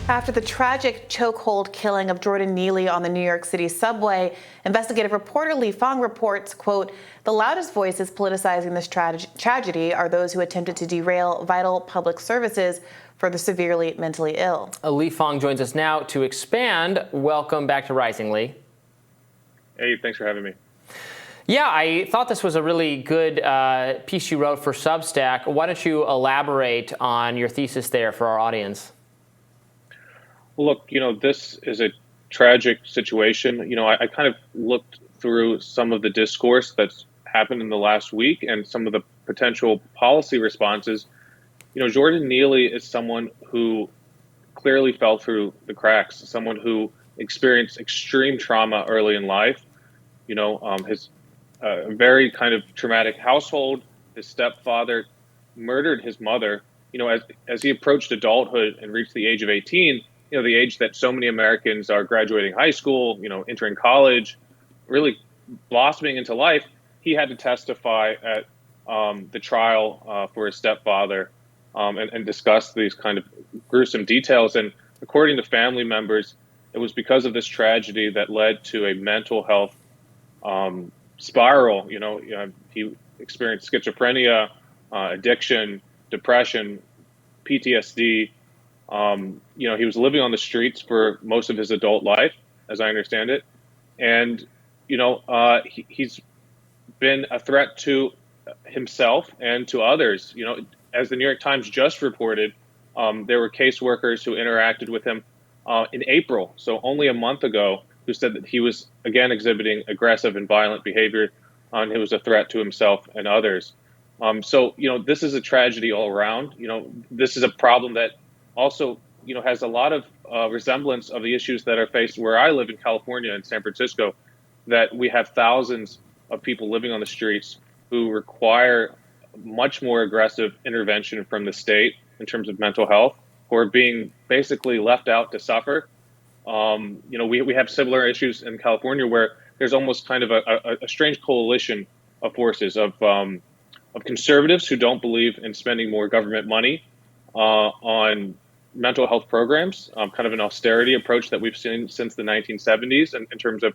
After the tragic chokehold killing of Jordan Neely on the New York City subway, investigative reporter Lee Fang reports, quote, "The loudest voices politicizing this tragedy are those who attempted to derail vital public services for the severely mentally ill." Lee Fang joins us now to expand. Welcome back to Rising, Lee. Hey, thanks for having me. Yeah, I thought this was a really good piece you wrote for Substack. Why don't you elaborate on your thesis there for our audience? Well, look, this is a tragic situation. I kind of looked through some of the discourse that's happened in the last week and some of the potential policy responses. Jordan Neely is someone who clearly fell through the cracks, someone who experienced extreme trauma early in life. His very kind of traumatic household. His stepfather murdered his mother. As he approached adulthood and reached the age of 18, the age that so many Americans are graduating high school, entering college, really blossoming into life, he had to testify at the trial for his stepfather and discuss these kind of gruesome details. And according to family members, it was because of this tragedy that led to a mental health spiral. He experienced schizophrenia, addiction, depression, PTSD. He was living on the streets for most of his adult life, as I understand it. And, he's been a threat to himself and to others. As the New York Times just reported, there were caseworkers who interacted with him in April, so only a month ago, who said that he was, again, exhibiting aggressive and violent behavior, and it was a threat to himself and others. So this is a tragedy all around. This is a problem that also, has a lot of resemblance of the issues that are faced where I live in California and San Francisco, that we have thousands of people living on the streets who require much more aggressive intervention from the state in terms of mental health, who are being basically left out to suffer. We have similar issues in California where there's almost kind of a strange coalition of forces of conservatives who don't believe in spending more government money on mental health programs, kind of an austerity approach that we've seen since the 1970s in terms of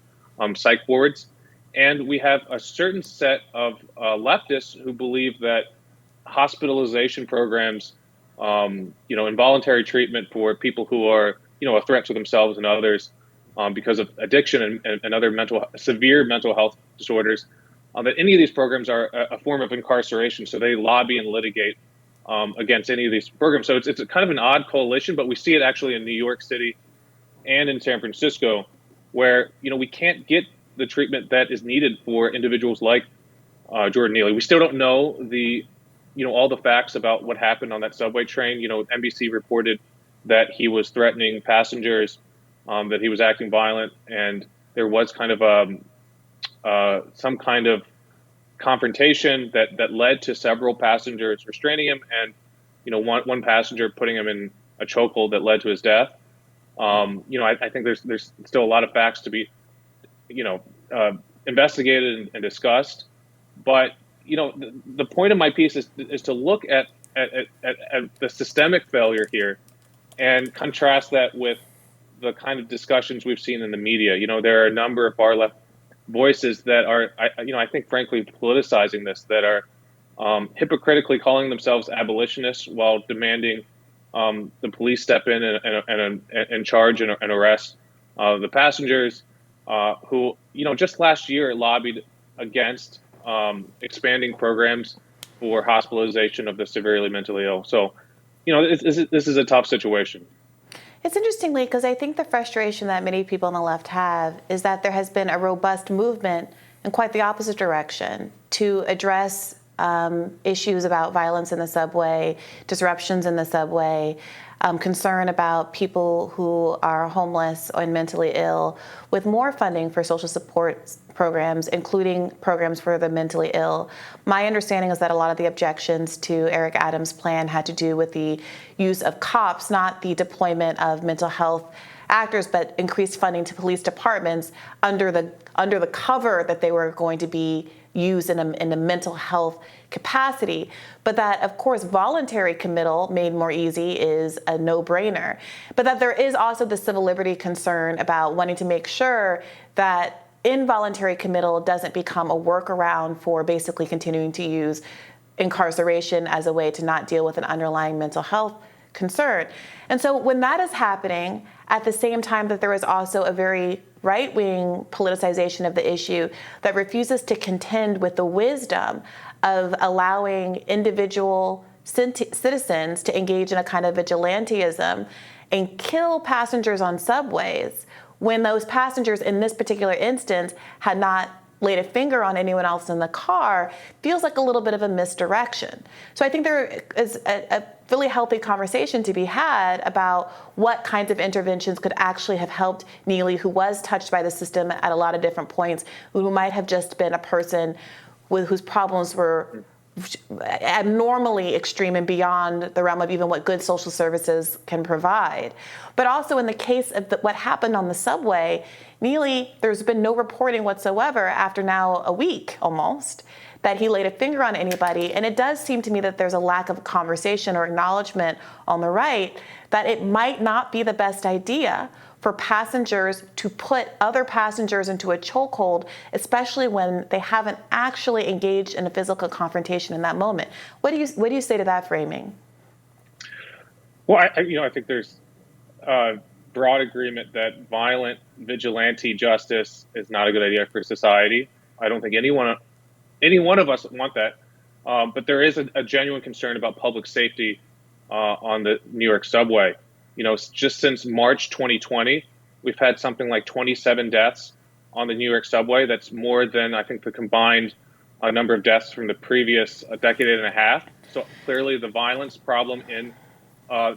psych wards. And we have a certain set of leftists who believe that hospitalization programs, involuntary treatment for people who are, a threat to themselves and others because of addiction and other severe mental health disorders, that any of these programs are a form of incarceration. So they lobby and litigate against any of these programs. So it's a kind of an odd coalition, but we see it actually in New York City and in San Francisco, where, we can't get the treatment that is needed for individuals like Jordan Neely. We still don't know all the facts about what happened on that subway train. NBC reported that he was threatening passengers, that he was acting violent, and there was kind of some kind of confrontation that led to several passengers restraining him, and one passenger putting him in a chokehold that led to his death. I think there's still a lot of facts to be investigated and discussed, but the point of my piece is to look at the systemic failure here and contrast that with the kind of discussions we've seen in the media. There are a number of far left voices that are, I think, frankly, politicizing this, that are hypocritically calling themselves abolitionists while demanding the police step in and charge and arrest the passengers who, just last year lobbied against expanding programs for hospitalization of the severely mentally ill. So, this is a tough situation. It's interesting, Lee, because I think the frustration that many people on the left have is that there has been a robust movement in quite the opposite direction to address issues about violence in the subway, disruptions in the subway, concern about people who are homeless and mentally ill, with more funding for social support programs, including programs for the mentally ill. My understanding is that a lot of the objections to Eric Adams' plan had to do with the use of cops, not the deployment of mental health actors, but increased funding to police departments under the cover that they were going to be used in a mental health capacity, but that, of course, voluntary committal made more easy is a no-brainer. But that there is also the civil liberty concern about wanting to make sure that involuntary committal doesn't become a workaround for basically continuing to use incarceration as a way to not deal with an underlying mental health concern. And so when that is happening, at the same time that there is also a very right-wing politicization of the issue that refuses to contend with the wisdom of allowing individual citizens to engage in a kind of vigilantism and kill passengers on subways when those passengers in this particular instance had not laid a finger on anyone else in the car, feels like a little bit of a misdirection. So I think there is a really healthy conversation to be had about what kinds of interventions could actually have helped Neely, who was touched by the system at a lot of different points, who might have just been a person whose problems were abnormally extreme and beyond the realm of even what good social services can provide. But also in the case of what happened on the subway, Neely, there's been no reporting whatsoever after now a week almost that he laid a finger on anybody. And it does seem to me that there's a lack of conversation or acknowledgement on the right that it might not be the best idea for passengers to put other passengers into a chokehold, especially when they haven't actually engaged in a physical confrontation in that moment. What do you say to that framing? Well, I think there's broad agreement that violent vigilante justice is not a good idea for society. I don't think any one of us want that. But there is a genuine concern about public safety on the New York subway. Just since March 2020, we've had something like 27 deaths on the New York subway. That's more than, I think, the combined number of deaths from the previous decade and a half. So clearly the violence problem in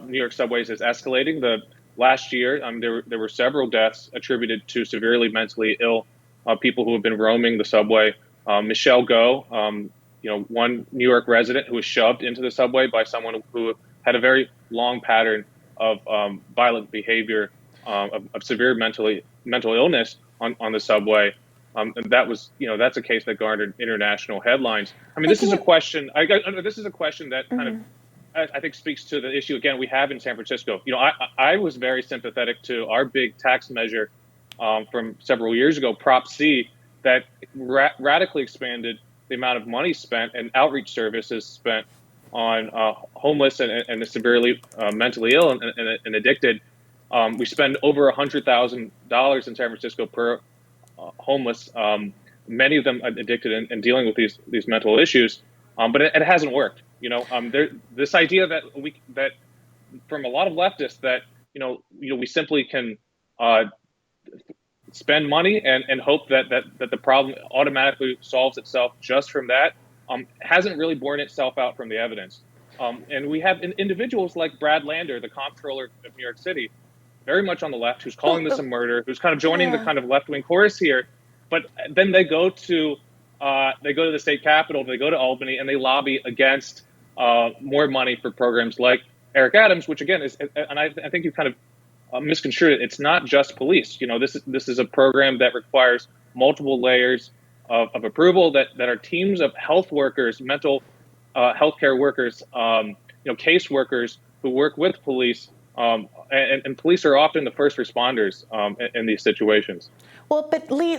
New York subways is escalating. Last year, there were several deaths attributed to severely mentally ill people who have been roaming the subway. Michelle Go, one New York resident who was shoved into the subway by someone who had a very long pattern of violent behavior, of severe mental illness on the subway. And that's a case that garnered international headlines. I mean, this is a question. This is a question that kind of, I think, speaks to the issue again we have in San Francisco. I was very sympathetic to our big tax measure from several years ago, Prop C, that radically expanded the amount of money spent and outreach services spent on homeless and the severely mentally ill and addicted. We spend over $100,000 in San Francisco per homeless, many of them addicted and dealing with these mental issues, but it hasn't worked. This idea that from a lot of leftists that we simply can spend money and hope that the problem automatically solves itself just from that hasn't really borne itself out from the evidence. And we have individuals like Brad Lander, the comptroller of New York City, very much on the left, who's calling this a murder, who's kind of joining the kind of left-wing chorus here. But then they go to the state capitol, they go to Albany, and they lobby against more money for programs like Eric Adams, which again is, and I think you kind of misconstrued it. It's not just police. This is a program that requires multiple layers of approval, that are teams of health workers, mental healthcare workers, case workers who work with police, and police are often the first responders in these situations. Well, but Lee,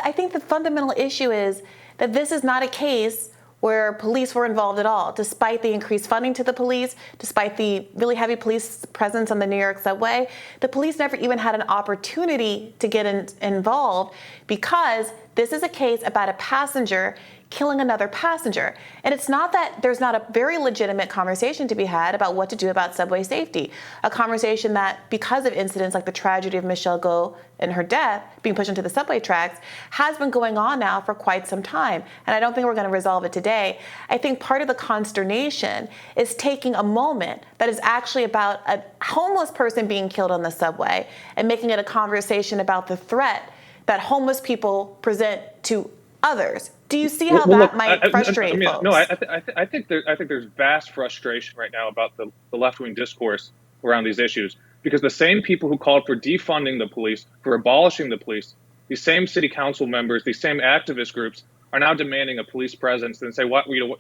I think the fundamental issue is that this is not a case where police were involved at all, despite the increased funding to the police, despite the really heavy police presence on the New York subway. The police never even had an opportunity to get involved because this is a case about a passenger killing another passenger. And it's not that there's not a very legitimate conversation to be had about what to do about subway safety. A conversation that, because of incidents like the tragedy of Michelle Go and her death, being pushed into the subway tracks, has been going on now for quite some time. And I don't think we're going to resolve it today. I think part of the consternation is taking a moment that is actually about a homeless person being killed on the subway and making it a conversation about the threat that homeless people present to others. Do you see how that might frustrate folks? No, I think there's vast frustration right now about the left-wing discourse around these issues, because the same people who called for defunding the police, for abolishing the police, these same city council members, these same activist groups are now demanding a police presence and say,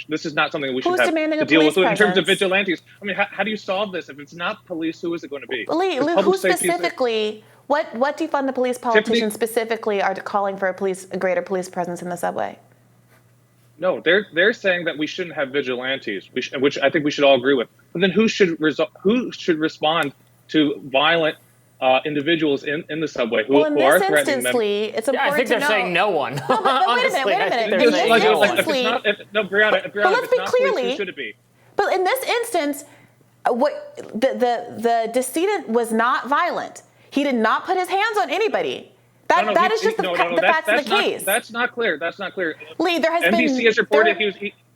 this is not something we should Who's have demanding to a deal with police in terms of presence? vigilantes. I mean, how do you solve this? If it's not police, who is it going to be? Lee, who specifically, what defund the police politicians specifically are calling for a greater police presence in the subway? No, they're saying that we shouldn't have vigilantes, which I think we should all agree with. But then who should respond to violent individuals in the subway who are threatening them? Lee, it's important I think they're saying no one. No, but wait a minute. They're saying no one. Brianna, let's if be it's clear, not police, Lee. who should it be? But in this instance, what the decedent was not violent. He did not put his hands on anybody. That is just the facts of the case. That's not clear. That's not clear. Lee, there has NBC been has reported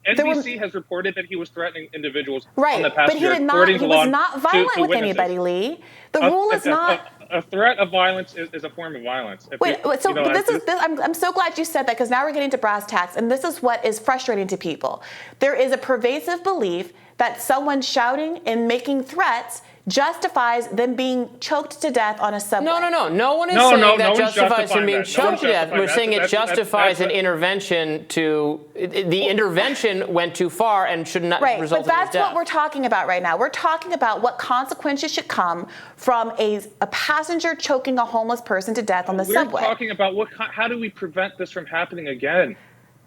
NBC has reported that he was threatening individuals right, on the past but he year. did not. He was not violent with anybody, Lee. The rule is not. A threat of violence is a form of violence. I'm so glad you said that, because now we're getting to brass tacks, and this is what is frustrating to people. There is a pervasive belief that someone shouting and making threats justifies them being choked to death on a subway. No one is saying that justifies him being choked to death. We're saying it justifies an intervention the intervention went too far and should not result in his death. But that's what we're talking about right now. We're talking about what consequences should come from a passenger choking a homeless person to death on the subway. We're talking about how do we prevent this from happening again?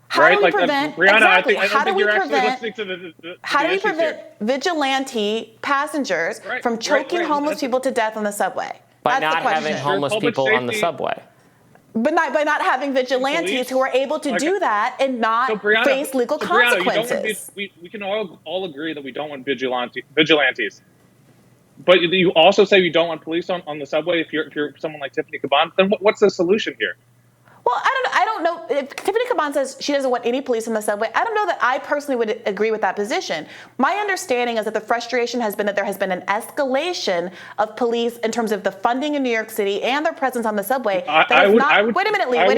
How do we prevent? Brianna, exactly. I don't think you're actually listening to the How do we prevent here. Vigilante passengers from choking homeless people to death on the subway? By That's not having homeless people on the subway. But by not having vigilantes who are able to do that and not face legal consequences. We can all agree that we don't want vigilantes. But you also say you don't want police on the subway if you're someone like Tiffany Caban. Then what's the solution here? Well, I don't know. If Tiffany Caban says she doesn't want any police on the subway, I don't know that I personally would agree with that position. My understanding is that the frustration has been that there has been an escalation of police in terms of the funding in New York City and their presence on the subway. Wait a minute, Lee. Wait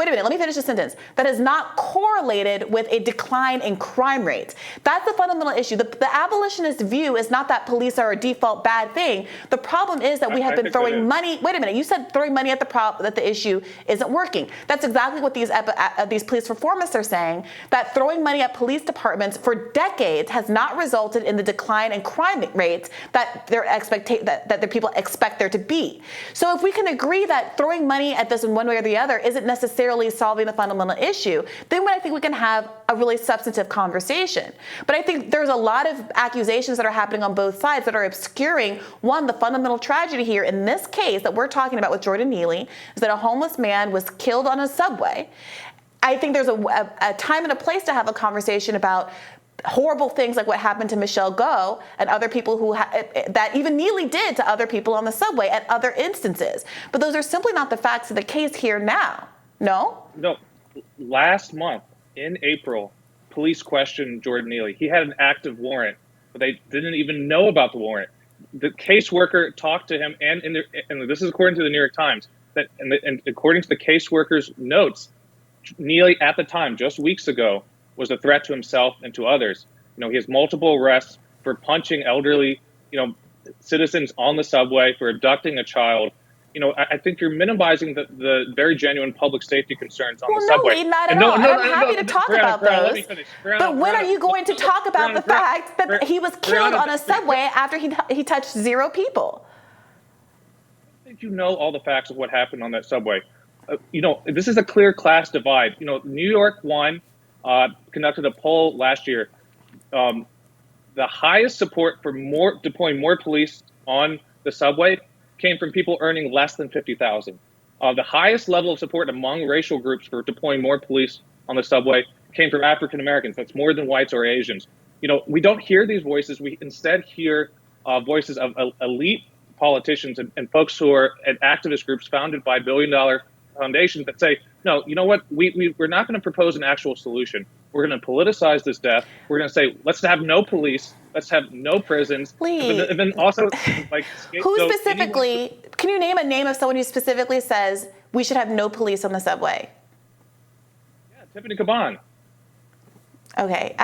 a minute. Let me finish the sentence. That is not correlated with a decline in crime rates. That's the fundamental issue. The abolitionist view is not that police are a default bad thing. The problem is that we have been throwing money. Wait a minute. You said throwing money at that the issue isn't working. That's exactly what these police reformists are saying, that throwing money at police departments for decades has not resulted in the decline in crime rates that the people expect there to be. So if we can agree that throwing money at this in one way or the other isn't necessarily solving the fundamental issue, then I think we can have a really substantive conversation. But I think there's a lot of accusations that are happening on both sides that are obscuring, one, the fundamental tragedy here in this case that we're talking about with Jordan Neely, is that a homeless man was killed on a subway. I think there's a time and a place to have a conversation about horrible things like what happened to Michelle Go and other people that even Neely did to other people on the subway at other instances. But those are simply not the facts of the case here now. No? No. Last month, in April, police questioned Jordan Neely. He had an active warrant, but they didn't even know about the warrant. The caseworker talked to him, and this is according to the New York Times, and according to the caseworker's notes, Neely at the time, just weeks ago, was a threat to himself and to others. He has multiple arrests for punching elderly, citizens on the subway, for abducting a child. I think you're minimizing the very genuine public safety concerns on the subway. No, not at all. I'm happy to talk about those. But when are you going to talk about the fact that he was killed on a subway after he touched 0 people? I think you know all the facts of what happened on that subway. This is a clear class divide. New York conducted a poll last year. The highest support for deploying more police on the subway came from people earning less than $50,000. The highest level of support among racial groups for deploying more police on the subway came from African Americans. That's more than whites or Asians. We don't hear these voices. We instead hear voices of elite politicians and folks who are at activist groups founded by billion-dollar foundations that say, no, you know what? We're not going to propose an actual solution. We're going to politicize this death. We're going to say, let's have no police. Let's have no prisons. Lee, and then also, who specifically? Can you name a name of someone who specifically says we should have no police on the subway? Yeah, Tiffany Caban. Okay.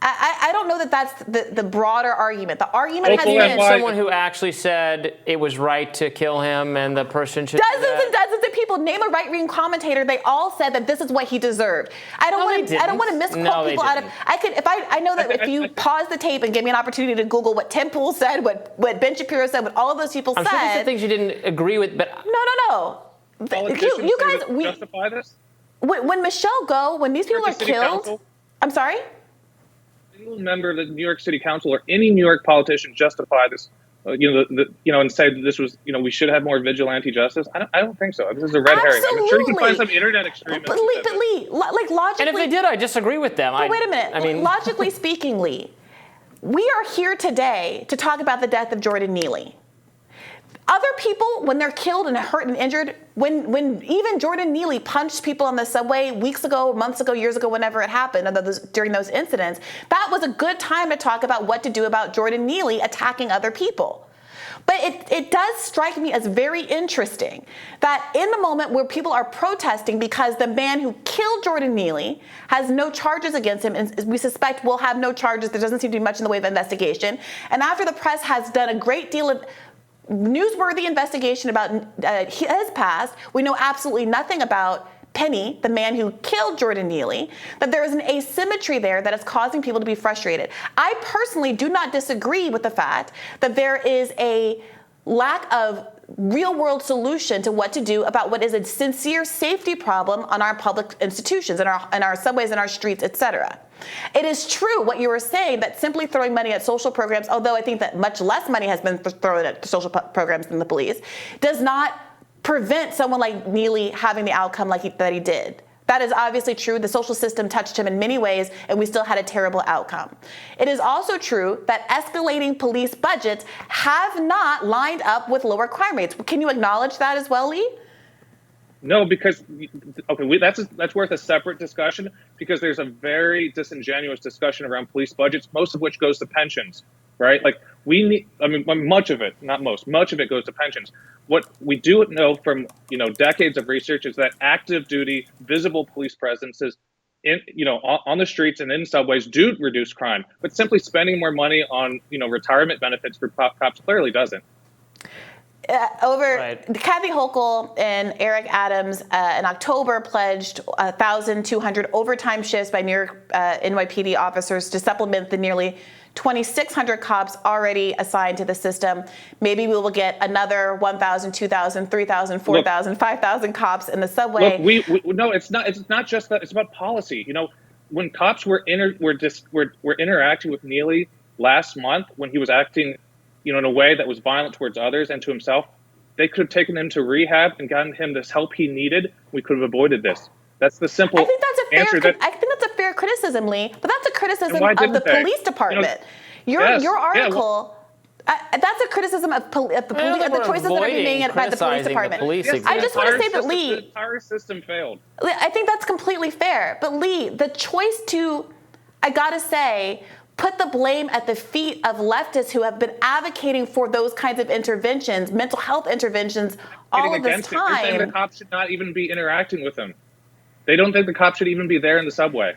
I don't know that that's the broader argument. The argument has been someone who actually said it was right to kill him and the person should. Dozens and dozens of people. Name a right-wing commentator. They all said that this is what he deserved. I don't want to misquote people out of. I know that if you pause the tape and give me an opportunity to Google what Tim Pool said, what Ben Shapiro said, what all of those people said. I'm sure there's things you didn't agree with, but no. You guys, justify this. When Michelle Go, when these people are killed. Council? I'm sorry? Any member of the New York City Council or any New York politician justify this, and say that this was, we should have more vigilante justice? I don't think so. This is a red herring. I'm sure you can find some internet extremists. But Lee, like logically. And if they did, I disagree with them. But wait a minute. Logically speaking, Lee, we are here today to talk about the death of Jordan Neely. Other people, when they're killed and hurt and injured, when even Jordan Neely punched people on the subway weeks ago, months ago, years ago, whenever it happened, during those incidents, that was a good time to talk about what to do about Jordan Neely attacking other people. But it does strike me as very interesting that in the moment where people are protesting because the man who killed Jordan Neely has no charges against him, and we suspect will have no charges, there doesn't seem to be much in the way of investigation, and after the press has done a great deal of newsworthy investigation about his past, we know absolutely nothing about Penny, the man who killed Jordan Neely, that there is an asymmetry there that is causing people to be frustrated. I personally do not disagree with the fact that there is a lack of real-world solution to what to do about what is a sincere safety problem on our public institutions, in our subways, in our streets, etc. It is true what you were saying, that simply throwing money at social programs, although I think that much less money has been thrown at social programs than the police, does not prevent someone like Neely having the outcome that he did. That is obviously true. The social system touched him in many ways, and we still had a terrible outcome. It is also true that escalating police budgets have not lined up with lower crime rates. Can you acknowledge that as well, Lee? No, because that's worth a separate discussion, because there's a very disingenuous discussion around police budgets, most of which goes to pensions, right? Like much of it goes to pensions. What we do know from decades of research is that active duty, visible police presences on the streets and in subways do reduce crime, but simply spending more money on retirement benefits for cops clearly doesn't. Kathy Hochul and Eric Adams in October pledged 1,200 overtime shifts by New York NYPD officers to supplement the nearly 2,600 cops already assigned to the system. Maybe we will get another 1,000, 2,000, 3,000, 4,000, 5,000 cops in the subway. No, it's not just that. It's about policy. When cops were interacting with Neely last month, when he was acting in a way that was violent towards others and to himself, they could have taken him to rehab and gotten him this help he needed. We could have avoided this. That's the simple answer. I think that's a fair criticism, Lee, but that's a criticism of the police department. Your article, that's a criticism of the police, of the choices that are being made by the police department. I just want to say that, Lee, the entire system failed. I think that's completely fair. But Lee, the choice to, I gotta say, put the blame at the feet of leftists who have been advocating for those kinds of interventions, mental health interventions, all of this time. They're saying the cops should not even be interacting with them. They don't think the cops should even be there in the subway.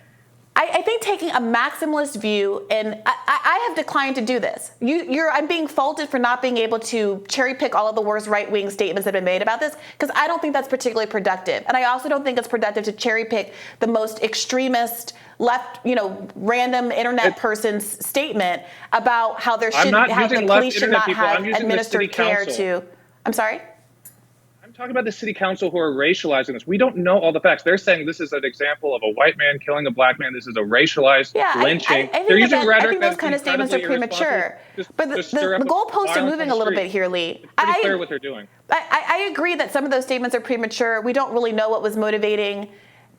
I think taking a maximalist view, and I have declined to do this. I'm being faulted for not being able to cherry pick all of the worst right-wing statements that have been made about this, because I don't think that's particularly productive. And I also don't think it's productive to cherry pick the most extremist left, random internet person's statement about how the police should not have administered care to. I'm sorry? I'm talking about the city council who are racializing this. We don't know all the facts. They're saying this is an example of a white man killing a black man. This is a racialized lynching. I think those kind of statements are premature. But the goalposts are moving a little bit here, Lee. It's pretty clear what they're doing. I agree that some of those statements are premature. We don't really know what was motivating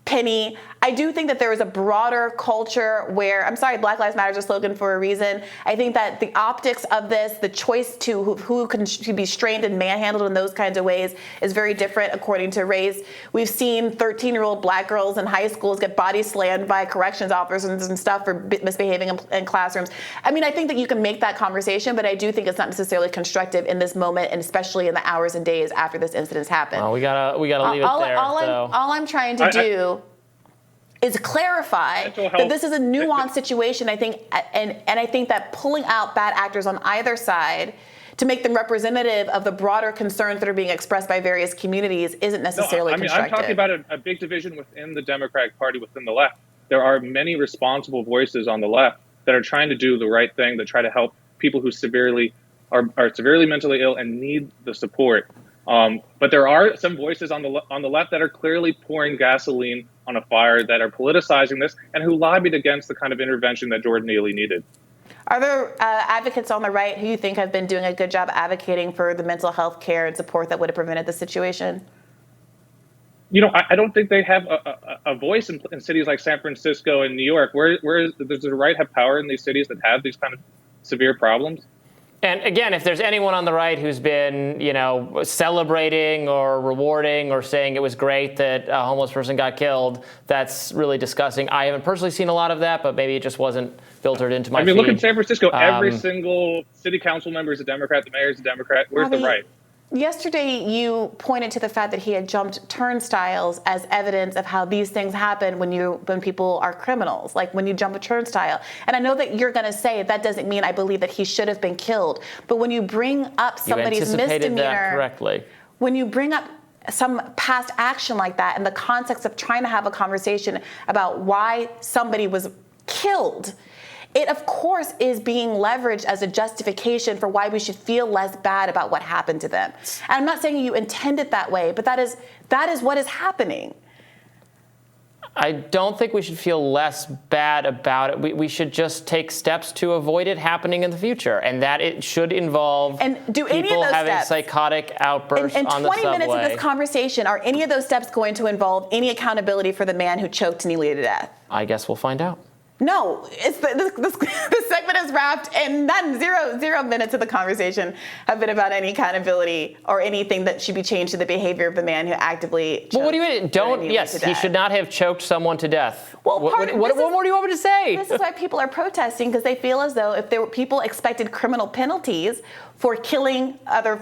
Penny. I do think that there is a broader culture where, Black Lives Matter is a slogan for a reason. I think that the optics of this, the choice to who can be strained and manhandled in those kinds of ways is very different according to race. We've seen 13-year-old black girls in high schools get body slammed by corrections officers and stuff for misbehaving in classrooms. I think that you can make that conversation, but I do think it's not necessarily constructive in this moment, and especially in the hours and days after this incident's happened. Well, we gotta leave it there. All I'm trying to do is clarify that this is a nuanced situation, I think, and I think that pulling out bad actors on either side to make them representative of the broader concerns that are being expressed by various communities isn't necessarily constructive. I'm talking about a big division within the Democratic Party, within the left. There are many responsible voices on the left that are trying to do the right thing, that try to help people who are severely mentally ill and need the support. But there are some voices on the left that are clearly pouring gasoline on a fire, that are politicizing this, and who lobbied against the kind of intervention that Jordan Neely needed. Are there advocates on the right who you think have been doing a good job advocating for the mental health care and support that would have prevented the situation? I don't think they have a voice in cities like San Francisco and New York. Where does the right have power in these cities that have these kind of severe problems? And again, if there's anyone on the right who's been, celebrating or rewarding or saying it was great that a homeless person got killed, that's really disgusting. I haven't personally seen a lot of that, but maybe it just wasn't filtered into my feed. Look in San Francisco. Every single city council member is a Democrat. The mayor is a Democrat. Where's the right? Yesterday, you pointed to the fact that he had jumped turnstiles as evidence of how these things happen when people are criminals, like when you jump a turnstile. And I know that you're going to say that doesn't mean I believe that he should have been killed. But when you bring up somebody's misdemeanor, that correctly. When you bring up some past action like that in the context of trying to have a conversation about why somebody was killed, it, of course, is being leveraged as a justification for why we should feel less bad about what happened to them. And I'm not saying you intend it that way, but that is what is happening. I don't think we should feel less bad about it. We should just take steps to avoid it happening in the future, and that it should involve people having psychotic outbursts on the subway. In 20 minutes of this conversation, are any of those steps going to involve any accountability for the man who choked Neely to death? I guess we'll find out. No, this segment is wrapped, and none, zero minutes of the conversation have been about any accountability or anything that should be changed to the behavior of the man who actively choked. Well, what do you mean? Yes, he should not have choked someone to death. Well, what more do you want me to say? This is why people are protesting, because they feel as though if people expected criminal penalties for killing other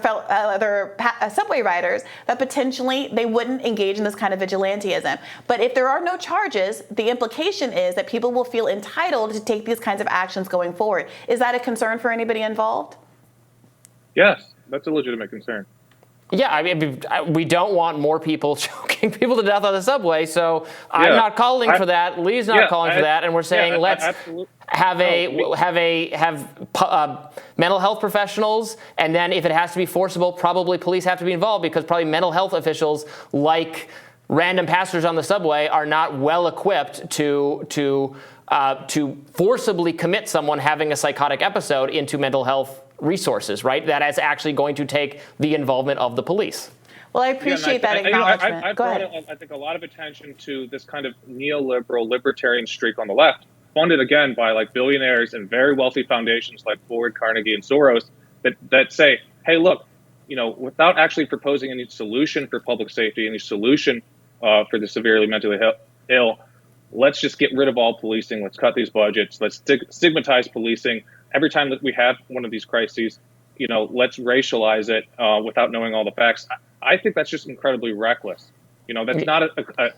subway riders, that potentially they wouldn't engage in this kind of vigilantism. But if there are no charges, the implication is that people will feel entitled to take these kinds of actions going forward. Is that a concern for anybody involved? Yes, that's a legitimate concern. Yeah, we don't want more people choking people to death on the subway, so I'm not calling for that. Lee's not calling for that, and we're saying let's have mental health professionals, and then if it has to be forcible, probably police have to be involved, because probably mental health officials, like random passengers on the subway, are not well equipped to forcibly commit someone having a psychotic episode into mental health resources, right? That is actually going to take the involvement of the police. Well, I appreciate that acknowledgement. I brought, I think, a lot of attention to this kind of neoliberal libertarian streak on the left, funded again by like billionaires and very wealthy foundations like Ford, Carnegie, and Soros, that say, hey, look, without actually proposing any solution for public safety, any solution for the severely mentally ill, let's just get rid of all policing. Let's cut these budgets. Let's stigmatize policing. Every time that we have one of these crises, let's racialize it without knowing all the facts. I think that's just incredibly reckless. That's not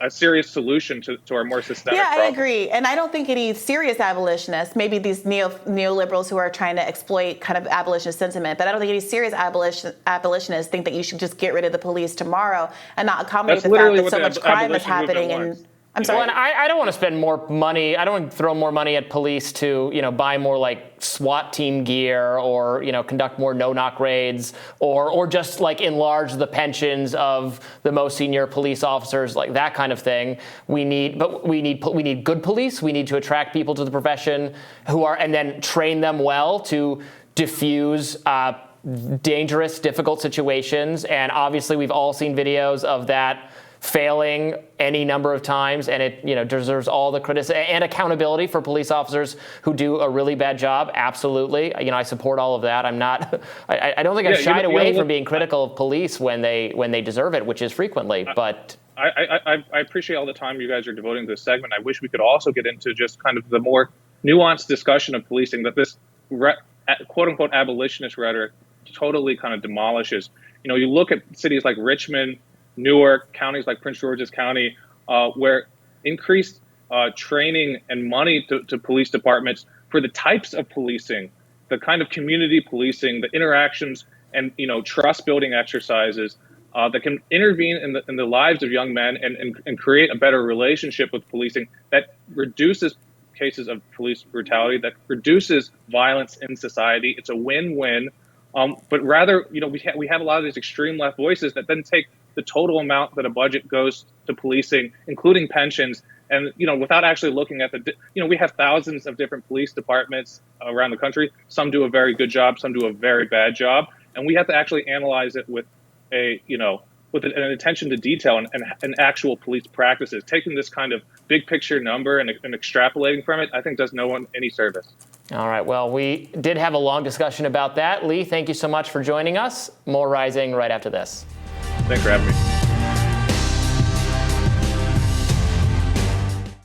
a serious solution to our more systemic problem. I agree. And I don't think any serious abolitionists, maybe these neoliberals who are trying to exploit kind of abolitionist sentiment, but I don't think any serious abolitionists think that you should just get rid of the police tomorrow and not accommodate the fact that so much crime is happening. I'm sorry. Well, and I don't want to spend more money. I don't want to throw more money at police to, buy more like SWAT team gear or, conduct more no-knock raids or just like enlarge the pensions of the most senior police officers, like that kind of thing. We need good police. We need to attract people to the profession and then train them well to diffuse dangerous, difficult situations. And obviously, we've all seen videos of that failing any number of times, and it deserves all the criticism and accountability for police officers who do a really bad job. Absolutely, I support all of that. I'm not. I don't think I've shied away from being critical of police when they deserve it, which is frequently. But I appreciate all the time you guys are devoting to this segment. I wish we could also get into just kind of the more nuanced discussion of policing that this quote unquote abolitionist rhetoric totally kind of demolishes. You look at cities like Richmond, Newark, counties like Prince George's County, where increased training and money to police departments for the types of policing, the kind of community policing, the interactions and trust building exercises that can intervene in the lives of young men and create a better relationship with policing that reduces cases of police brutality, that reduces violence in society. It's a win-win. But rather, we have a lot of these extreme left voices that then take the total amount that a budget goes to policing, including pensions, and without actually looking at we have thousands of different police departments around the country. Some do a very good job, some do a very bad job, and we have to actually analyze it with with an attention to detail and actual police practices. Taking this kind of big picture number and extrapolating from it, I think does no one any service. All right. Well, we did have a long discussion about that. Lee, thank you so much for joining us. More Rising right after this. Thanks for having me.